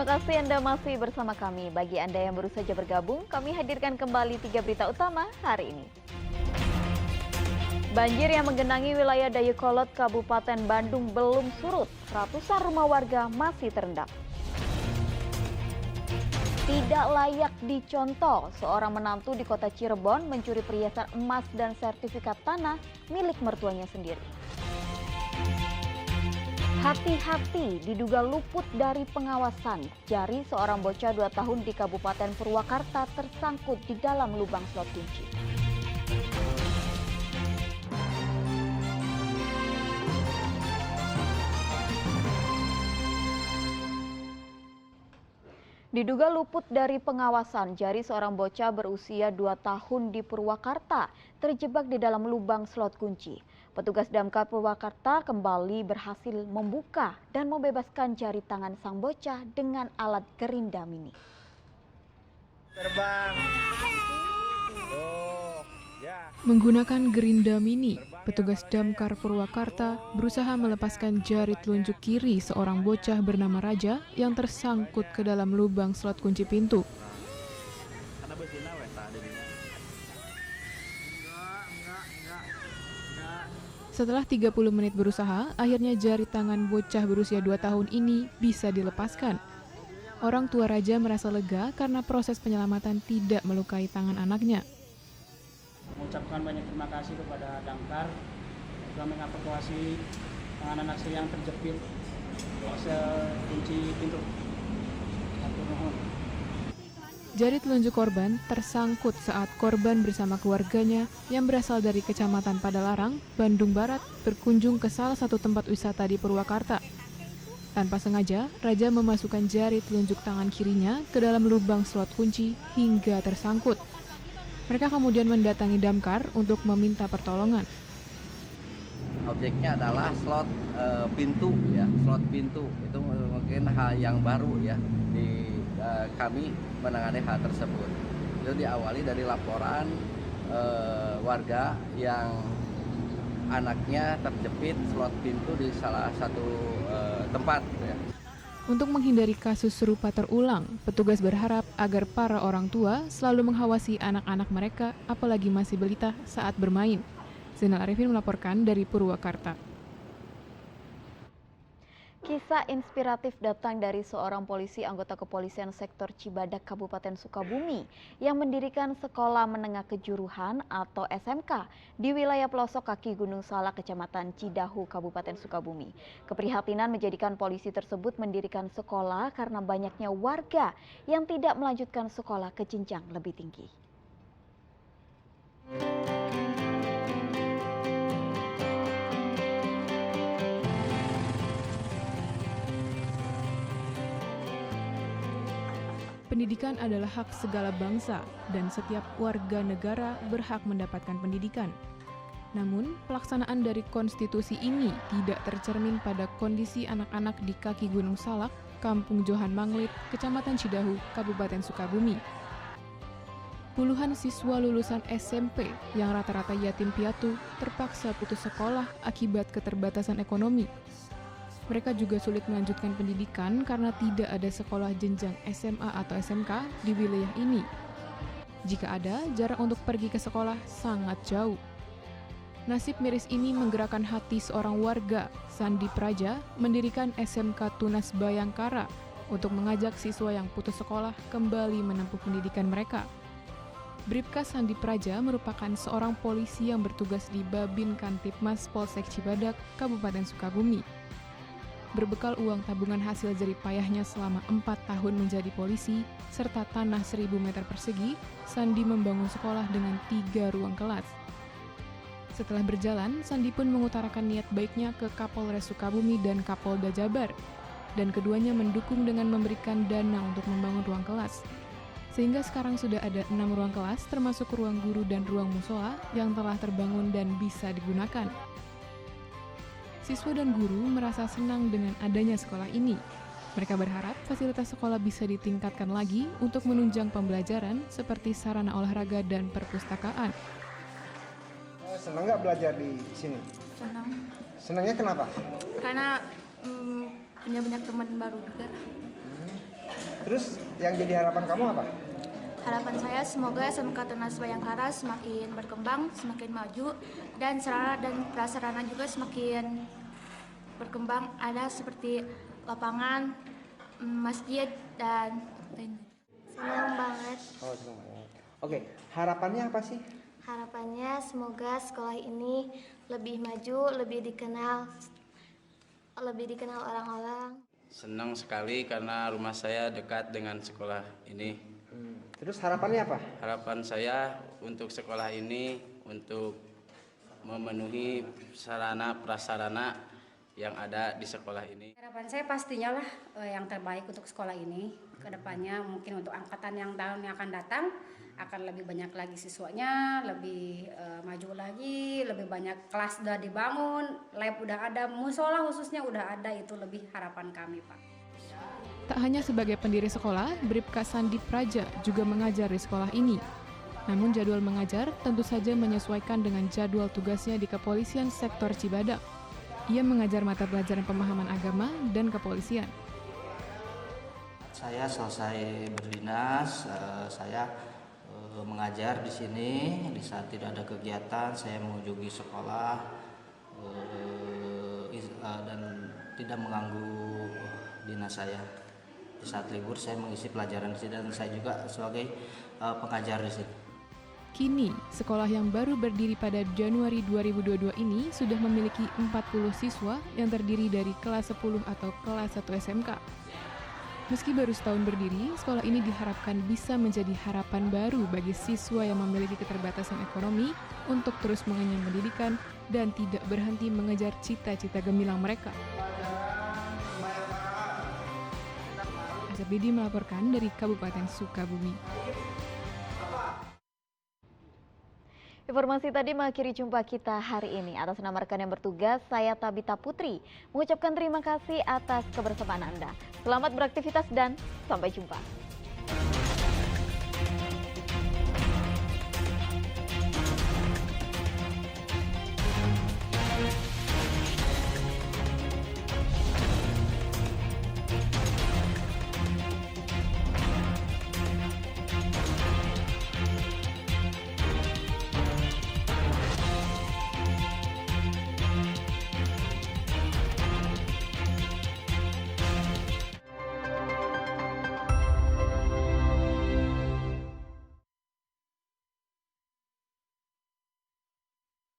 Terima kasih Anda masih bersama kami. Bagi Anda yang baru saja bergabung, kami hadirkan kembali 3 berita utama hari ini. Banjir yang menggenangi wilayah Dayakolot, Kabupaten Bandung belum surut. Ratusan rumah warga masih terendam. Tidak layak dicontoh, seorang menantu di kota Cirebon mencuri perhiasan emas dan sertifikat tanah milik mertuanya sendiri. Hati-hati, diduga luput dari pengawasan. Jari seorang bocah 2 tahun di Kabupaten Purwakarta tersangkut di dalam lubang slot kunci. Diduga luput dari pengawasan, jari seorang bocah berusia 2 tahun di Purwakarta terjebak di dalam lubang slot kunci. Petugas Damkar Purwakarta kembali berhasil membuka dan membebaskan jari tangan sang bocah dengan alat gerinda mini. Terbang. Menggunakan gerinda mini, petugas Damkar Purwakarta berusaha melepaskan jari telunjuk kiri seorang bocah bernama Raja yang tersangkut ke dalam lubang slot kunci pintu. Setelah 30 menit berusaha, akhirnya jari tangan bocah berusia 2 tahun ini bisa dilepaskan. Orang tua Raja merasa lega karena proses penyelamatan tidak melukai tangan anaknya. Mengucapkan banyak terima kasih kepada Damkar telah mengevakuasi tangan anak saya yang terjepit kunci pintu. Jari telunjuk korban tersangkut saat korban bersama keluarganya yang berasal dari Kecamatan Padalarang, Bandung Barat, berkunjung ke salah satu tempat wisata di Purwakarta. Tanpa sengaja, Raja memasukkan jari telunjuk tangan kirinya ke dalam lubang slot kunci hingga tersangkut. Mereka kemudian mendatangi Damkar untuk meminta pertolongan. Objeknya adalah slot pintu ya, slot pintu itu mungkin hal yang baru ya di kami menangani hal tersebut. Itu diawali dari laporan warga yang anaknya terjepit slot pintu di salah satu tempat ya. Untuk menghindari kasus serupa terulang, petugas berharap agar para orang tua selalu mengawasi anak-anak mereka, apalagi masih balita, saat bermain. Zainal Arifin melaporkan dari Purwakarta. Kisah inspiratif datang dari seorang polisi anggota kepolisian sektor Cibadak, Kabupaten Sukabumi, yang mendirikan sekolah menengah kejuruhan atau SMK di wilayah pelosok kaki Gunung Salak, Kecamatan Cidahu, Kabupaten Sukabumi. Keprihatinan menjadikan polisi tersebut mendirikan sekolah karena banyaknya warga yang tidak melanjutkan sekolah ke jenjang lebih tinggi. Pendidikan adalah hak segala bangsa dan setiap warga negara berhak mendapatkan pendidikan. Namun, pelaksanaan dari konstitusi ini tidak tercermin pada kondisi anak-anak di kaki Gunung Salak, Kampung Johan Manglit, Kecamatan Cidahu, Kabupaten Sukabumi. Puluhan siswa lulusan SMP yang rata-rata yatim piatu terpaksa putus sekolah akibat keterbatasan ekonomi. Mereka juga sulit melanjutkan pendidikan karena tidak ada sekolah jenjang SMA atau SMK di wilayah ini. Jika ada, jarak untuk pergi ke sekolah sangat jauh. Nasib miris ini menggerakkan hati seorang warga, Sandi Praja, mendirikan SMK Tunas Bayangkara untuk mengajak siswa yang putus sekolah kembali menempuh pendidikan mereka. Bribka Sandi Praja merupakan seorang polisi yang bertugas di Babin Kantipmas Polsek Cibadak, Kabupaten Sukabumi. Berbekal uang tabungan hasil jerih payahnya selama 4 tahun menjadi polisi, serta tanah 1.000 meter persegi, Sandi membangun sekolah dengan 3 ruang kelas. Setelah berjalan, Sandi pun mengutarakan niat baiknya ke Kapolres Sukabumi dan Kapolda Jabar, dan keduanya mendukung dengan memberikan dana untuk membangun ruang kelas. Sehingga sekarang sudah ada 6 ruang kelas, termasuk ruang guru dan ruang musola yang telah terbangun dan bisa digunakan. Siswa dan guru merasa senang dengan adanya sekolah ini. Mereka berharap fasilitas sekolah bisa ditingkatkan lagi untuk menunjang pembelajaran seperti sarana olahraga dan perpustakaan. Senang nggak belajar di sini? Senang, Senangnya kenapa? karena punya banyak teman baru juga. Terus yang jadi harapan kamu apa? Harapan saya semoga SMK Tunas Bayangkara semakin berkembang, semakin maju, dan sarana dan prasarana juga semakin berkembang. Ada seperti lapangan, masjid, dan lain-lain. Senang banget. Oh, senang banget. Oke, harapannya apa sih? Harapannya semoga sekolah ini lebih maju, lebih dikenal orang-orang. Senang sekali karena rumah saya dekat dengan sekolah ini. Terus harapannya apa? Harapan saya untuk sekolah ini untuk memenuhi sarana prasarana yang ada di sekolah ini. Harapan saya pastinya lah yang terbaik untuk sekolah ini. Kedepannya mungkin untuk angkatan yang tahun yang akan datang akan lebih banyak lagi siswanya, lebih maju lagi, lebih banyak kelas sudah dibangun, lab udah ada, musola khususnya udah ada, itu lebih harapan kami, Pak. Tak hanya sebagai pendiri sekolah, Bribka Sandi Praja juga mengajar di sekolah ini. Namun jadwal mengajar tentu saja menyesuaikan dengan jadwal tugasnya di Kepolisian Sektor Cibadak. Ia mengajar mata pelajaran pemahaman agama dan kepolisian. Saya selesai berdinas, saya mengajar di sini. Di saat tidak ada kegiatan, saya mengunjungi sekolah dan tidak mengganggu dinas saya. Di saat libur saya mengisi pelajaran di sini dan saya juga sebagai pengajar di sini. Kini, sekolah yang baru berdiri pada Januari 2022 ini sudah memiliki 40 siswa yang terdiri dari kelas 10 atau kelas 1 SMK. Meski baru setahun berdiri, sekolah ini diharapkan bisa menjadi harapan baru bagi siswa yang memiliki keterbatasan ekonomi untuk terus mengenyam pendidikan dan tidak berhenti mengejar cita-cita gemilang mereka. Bidi melaporkan dari Kabupaten Sukabumi. Informasi tadi mengakhiri jumpa kita hari ini. Atas nama rekan yang bertugas, saya Tabita Putri mengucapkan terima kasih atas kebersamaan Anda. Selamat beraktivitas dan sampai jumpa.